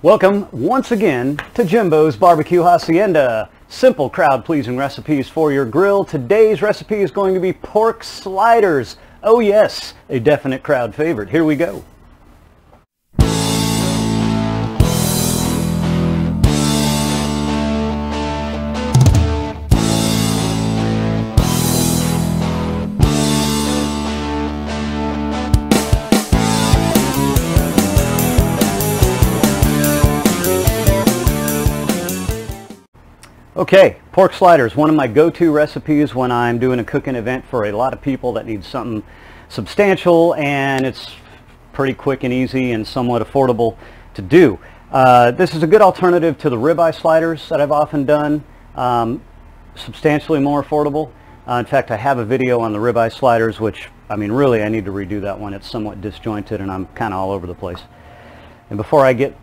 Welcome once again to Jimbo's Barbecue Hacienda. Simple crowd-pleasing recipes for your grill. Today's recipe is going to be pork sliders. Oh yes, a definite crowd favorite. Here we go. Okay, pork sliders, one of my go-to recipes when I'm doing a cooking event for a lot of people that need something substantial, and it's pretty quick and easy and somewhat affordable to do. This is a good alternative to the ribeye sliders that I've often done, substantially more affordable. In fact, I have a video on the ribeye sliders, which, I mean, really I need to redo that one. It's somewhat disjointed and I'm kind of all over the place. And before I get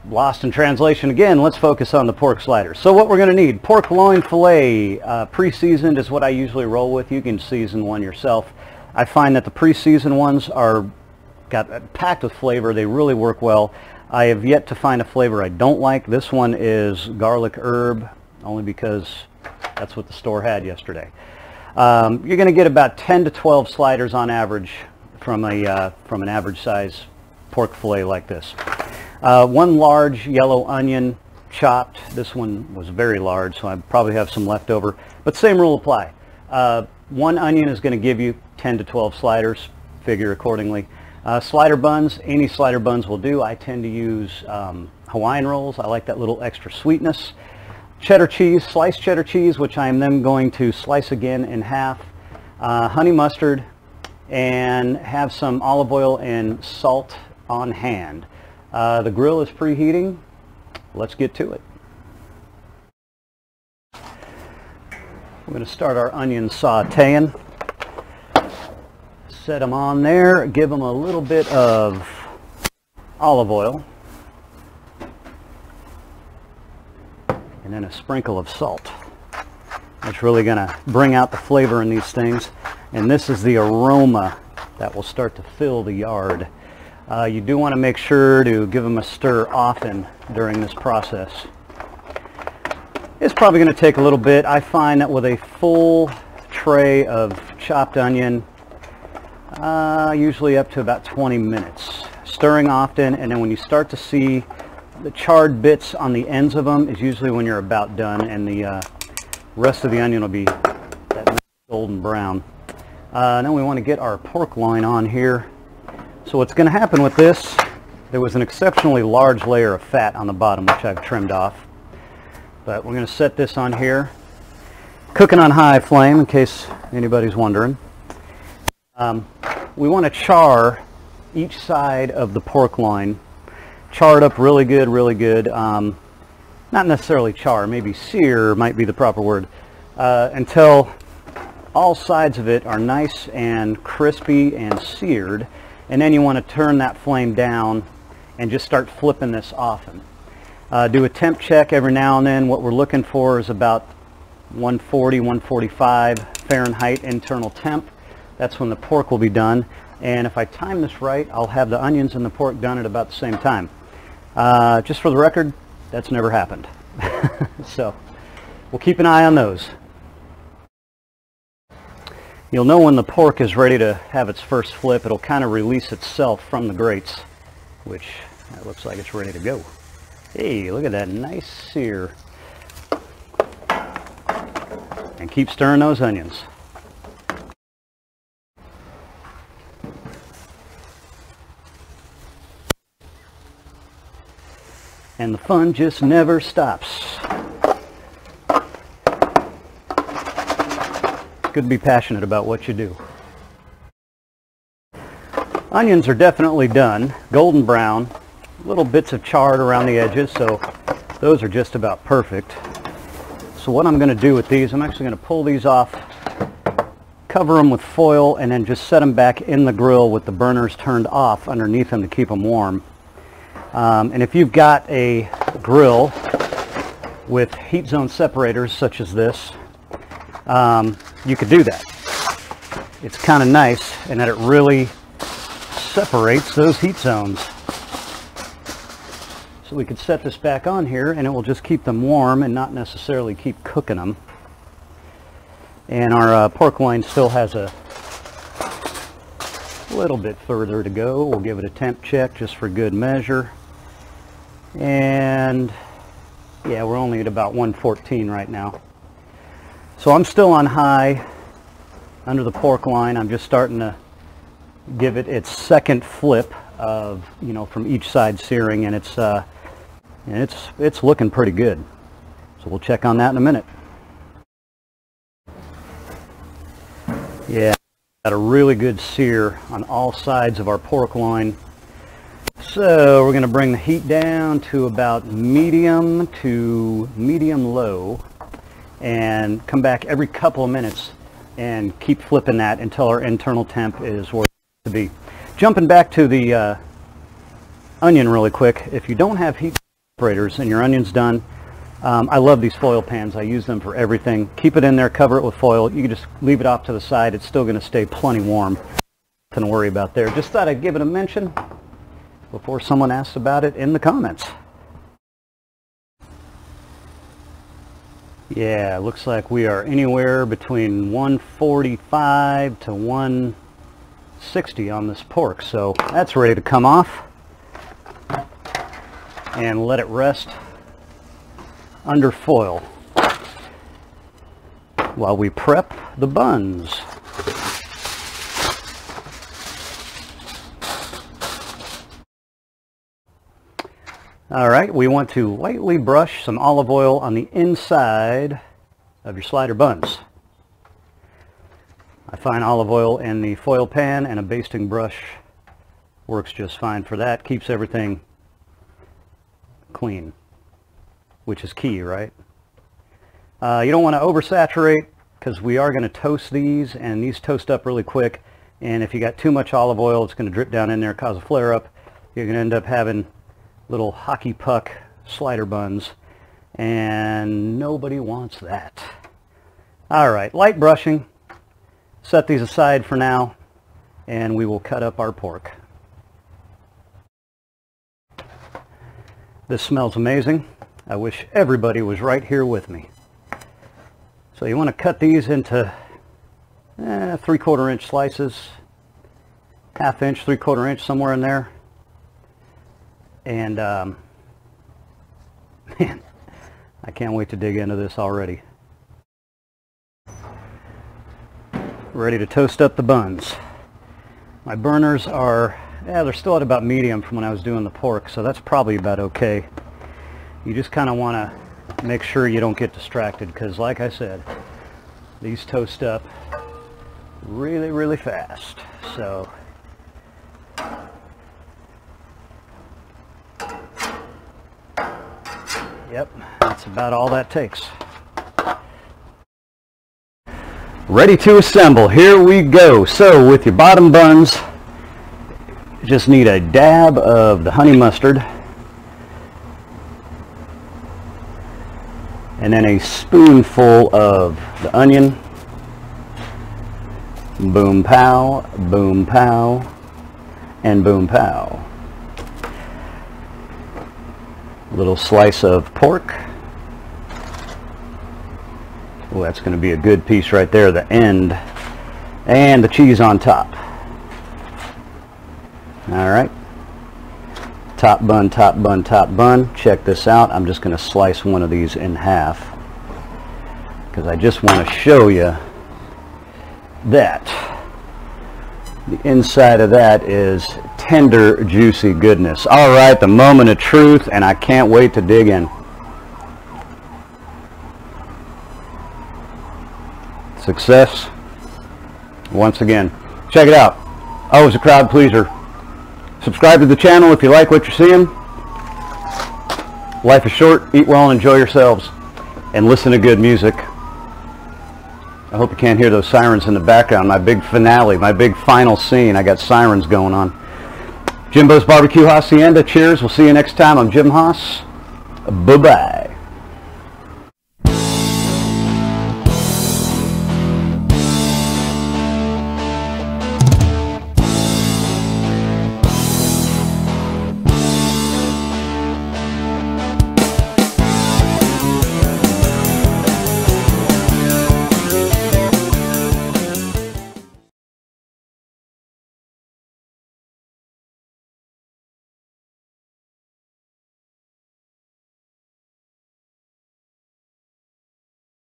lost in translation again, let's focus on the pork sliders. So what we're going to need: pork loin fillet, pre-seasoned is what I usually roll with. You can season one yourself. I find that the pre-seasoned ones are packed with flavor. They really work well. I have yet to find a flavor I don't like. This one is garlic herb, only because that's what the store had yesterday. You're going to get about 10 to 12 sliders on average from an average size pork fillet like this. One large yellow onion chopped. This one was very large, so I probably have some left over, but same rule apply. One onion is going to give you 10 to 12 sliders, figure accordingly. Slider buns, any slider buns will do. I tend to use Hawaiian rolls. I like that little extra sweetness. Cheddar cheese, sliced cheddar cheese, which I am then going to slice again in half. Honey mustard, and have some olive oil and salt on hand. The grill is preheating. Let's get to it. We're going to start our onions sauteing. Set them on there, give them a little bit of olive oil, and then a sprinkle of salt. It's really going to bring out the flavor in these things, and this is the aroma that will start to fill the yard. You do want to make sure to give them a stir often during this process. It's probably going to take a little bit. I find that with a full tray of chopped onion, usually up to about 20 minutes. Stirring often, and then when you start to see the charred bits on the ends of them is usually when you're about done, and the rest of the onion will be that nice golden brown. Then we want to get our pork loin on here. So what's going to happen with this, there was an exceptionally large layer of fat on the bottom, which I've trimmed off. But we're going to set this on here, cooking on high flame in case anybody's wondering. We want to char each side of the pork loin. Char it up really good, really good. Not necessarily char, maybe sear might be the proper word, until all sides of it are nice and crispy and seared. And then you want to turn that flame down and just start flipping this often. Do a temp check every now and then. What we're looking for is about 140, 145 Fahrenheit internal temp. That's when the pork will be done. And if I time this right, I'll have the onions and the pork done at about the same time. Just for the record, that's never happened. So we'll keep an eye on those. You'll know when the pork is ready to have its first flip. It'll kind of release itself from the grates, which that looks like it's ready to go. Hey, look at that nice sear. And keep stirring those onions. And the fun just never stops. Good to be passionate about what you do. Onions are definitely done, golden brown, little bits of charred around the edges, so those are just about perfect. So what I'm going to do with these, I'm actually going to pull these off, cover them with foil, and then just set them back in the grill with the burners turned off underneath them to keep them warm. And if you've got a grill with heat zone separators such as this, you could do that. It's kind of nice in that it really separates those heat zones. So we could set this back on here and it will just keep them warm and not necessarily keep cooking them. And our pork loin still has a little bit further to go. We'll give it a temp check just for good measure. And yeah, we're only at about 114 right now. So I'm still on high under the pork loin. I'm just starting to give it its second flip of, you know, from each side searing, and it's looking pretty good. So we'll check on that in a minute. Yeah, got a really good sear on all sides of our pork loin. So we're going to bring the heat down to about medium to medium low and come back every couple of minutes and keep flipping that until our internal temp is where it needs to be. Jumping back to the onion really quick, if you don't have heat separators and your onion's done, I love these foil pans. I use them for everything. Keep it in there, cover it with foil. You can just leave it off to the side. It's still going to stay plenty warm. Nothing to worry about there. Just thought I'd give it a mention before someone asks about it in the comments. Yeah, looks like we are anywhere between 145 to 160 on this pork, so that's ready to come off and let it rest under foil while we prep the buns. Alright, we want to lightly brush some olive oil on the inside of your slider buns. I find olive oil in the foil pan and a basting brush works just fine for that. Keeps everything clean, which is key, right? You don't want to oversaturate because we are going to toast these, and these toast up really quick, and if you got too much olive oil, it's going to drip down in there, cause a flare up. You're going to end up having little hockey puck slider buns, and nobody wants that. Alright, light brushing. Set these aside for now, and we will cut up our pork. This smells amazing. I wish everybody was right here with me. So you want to cut these into 3/4 inch slices, 1/2 inch, 3/4 inch, somewhere in there. And man, I can't wait to dig into this already. Ready to toast up the buns. My burners are, they're still at about medium from when I was doing the pork, so that's probably about okay. You just kind of want to make sure you don't get distracted, because like I said, these toast up really, really fast. So yep, that's about all that takes. Ready to assemble. Here we go. So with your bottom buns, you just need a dab of the honey mustard and then a spoonful of the onion. Boom pow, and boom pow. A little slice of pork. Oh, that's going to be a good piece right there, the end. And the cheese on top. Alright. Top bun, top bun, top bun. Check this out. I'm just going to slice one of these in half, because I just want to show you that the inside of that is tender, juicy goodness. Alright, the moment of truth, and I can't wait to dig in. Success once again. Check it out. Always a crowd pleaser. Subscribe to the channel if you like what you're seeing. Life is short. Eat well and enjoy yourselves, and listen to good music. I hope you can't hear those sirens in the background. My big finale, my big final scene. I got sirens going on. Jimbo's Barbecue Hacienda. Cheers. We'll see you next time. I'm Jim Haas. Bye-bye.